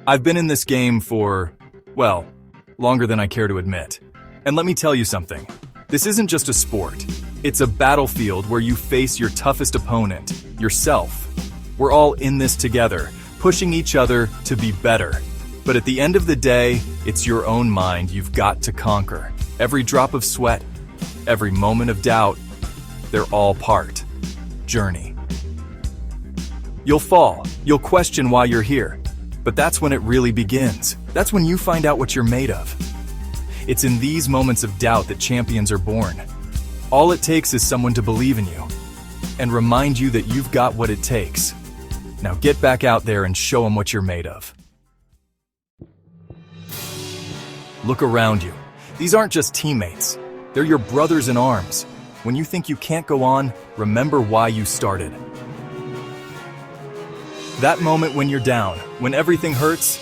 I've been in this game for, well, longer than I care to admit. And let me tell you something. This isn't just a sport. It's a battlefield where you face your toughest opponent, yourself. We're all in this together, pushing each other to be better. But at the end of the day, it's your own mind you've got to conquer. Every drop of sweat, every moment of doubt, they're all part. Journey. You'll fall, you'll question why you're here. But that's when it really begins. That's when you find out what you're made of. It's in these moments of doubt that champions are born. All it takes is someone to believe in you and remind you that you've got what it takes. Now get back out there and show them what you're made of. Look around you. These aren't just teammates. They're your brothers in arms. When you think you can't go on, remember why you started. That moment when you're down, when everything hurts,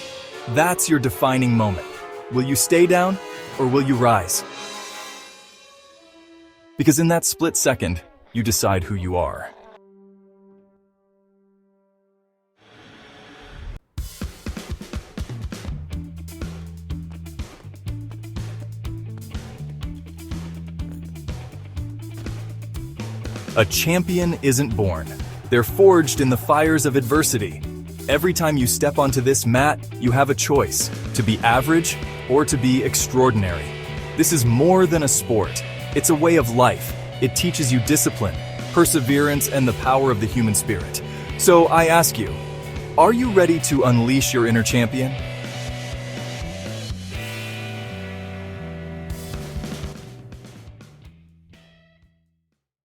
that's your defining moment. Will you stay down or will you rise? Because in that split second, you decide who you are. A champion isn't born. They're forged in the fires of adversity. Every time you step onto this mat, you have a choice, to be average or to be extraordinary. This is more than a sport. It's a way of life. It teaches you discipline, perseverance, and the power of the human spirit. So I ask you, are you ready to unleash your inner champion?